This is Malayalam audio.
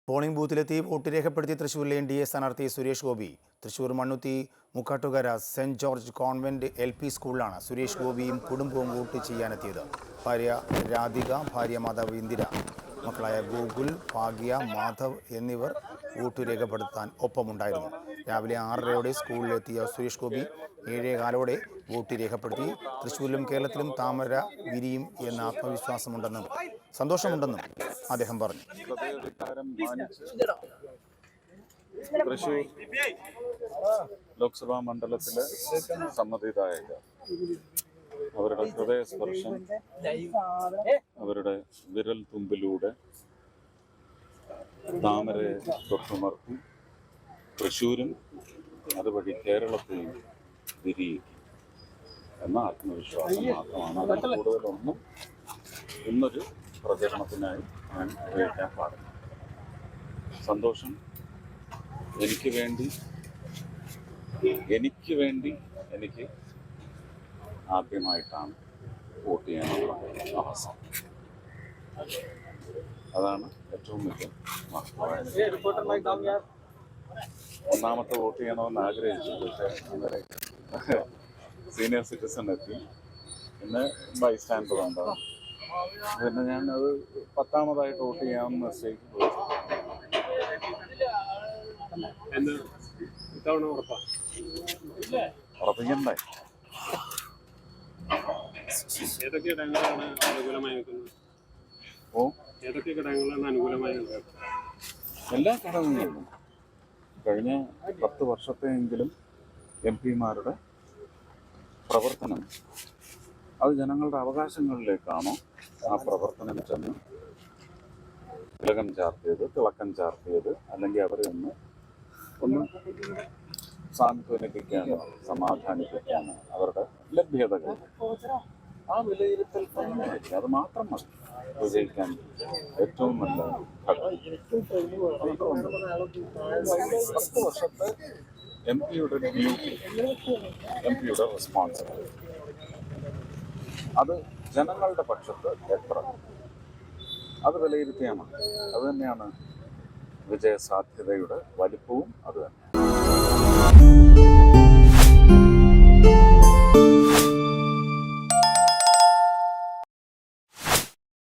പോളിംഗ് ബൂത്തിലെത്തി വോട്ട് രേഖപ്പെടുത്തി തൃശ്ശൂരിലെ NDA സ്ഥാനാർത്ഥി Suresh Gopi. Thrissur Mannuthy Mukkattukara saint George convent LP സ്കൂളിലാണ് സുരേഷ് ഗോപിയും കുടുംബവും വോട്ട് ചെയ്യാനെത്തിയത്. ഭാര്യ രാധിക, ഭാര്യ മാതാവ് ഇന്ദിര, മക്കളായ ഗോകുൽ, ഭാഗ്യ, മാധവ് എന്നിവർ വോട്ട് രേഖപ്പെടുത്താൻ ഒപ്പമുണ്ടായിരുന്നു. രാവിലെ 6:30 സ്കൂളിലെത്തിയ സുരേഷ് ഗോപി 7:15 വോട്ട് രേഖപ്പെടുത്തി. തൃശ്ശൂരിലും കേരളത്തിലും താമര വിരിയും എന്ന ആത്മവിശ്വാസമുണ്ടെന്നും സന്തോഷമുണ്ടെന്നും അദ്ദേഹം പറഞ്ഞു. തൃശ്ശൂർ ലോക്സഭാ മണ്ഡലത്തിലെ സമ്മതിദായക അവരുടെ ഹൃദയസ്പർശം അവരുടെ വിരൽ തുമ്പിലൂടെ താമരയെ തൊട്ടുമർത്തി തൃശ്ശൂരും അതുവഴി കേരളത്തെയും വിരിയിക്കും എന്ന ആത്മവിശ്വാസം മാത്രമാണ്. അതിൽ കൂടുതലൊന്നും ഇന്നൊരു പ്രചരണത്തിനായി ഞാൻ ഉപയോഗിക്കാൻ പാടില്ല. സന്തോഷം. എനിക്ക് വേണ്ടി ആദ്യമായിട്ടാണ് വോട്ട് ചെയ്യാനുള്ള അവസരം. അതാണ് ഏറ്റവും വലിയ മഹത്വമായത്. ഒന്നാമത്തെ വോട്ട് ചെയ്യണമെന്ന് ആഗ്രഹിച്ചു, പക്ഷേ അങ്ങനെ സീനിയർ സിറ്റിസൺ എത്തി, പിന്നെ ബൈസ്റ്റാൻഡർ ഉണ്ടാവും, പിന്നെ ഞാനത് 10ാമതായിട്ട് വോട്ട് ചെയ്യാമെന്ന് നിശ്ചയിച്ചു. ഉറപ്പിക്കണ്ടേ? ഏതൊക്കെ ഘടകങ്ങളാണ് അനുകൂലമായി നിൽക്കുന്നത്? ഏതൊക്കെ ഘടകങ്ങളാണ് അനുകൂലമായി നിൽക്കുന്നത്? എല്ലാ ഘടകങ്ങളിലും കഴിഞ്ഞ 10 വർഷത്തെയെങ്കിലും MP-മാരുടെ പ്രവർത്തനം അത് ജനങ്ങളുടെ അവകാശങ്ങളിലേക്കാണോ ആ പ്രവർത്തനം ചെന്ന് തിളക്കം ചാർത്തിയത്, അല്ലെങ്കിൽ അവരെ ഒന്ന് സാന്ത്വനിപ്പിക്കാനോ സമാധാനിപ്പിക്കാനോ അവരുടെ ലഭ്യതകൾ ആ വിലയിരുത്തൽ തന്നെയായിരിക്കും. അത് മാത്രം മതി വിജയിക്കാൻ ഏറ്റവും നല്ല ഘടകം. 10 വർഷത്തെ MP-യുടെ ഡ്യൂട്ടി, MP-യുടെ റെസ്പോൺസിബിലിറ്റി, അത് ജനങ്ങളുടെ പക്ഷത്ത് എത്ര അത് വിലയിരുത്തിയാൽ മതി. അത് തന്നെയാണ് വിജയസാധ്യതയുടെ വലിപ്പവും അത് തന്നെ.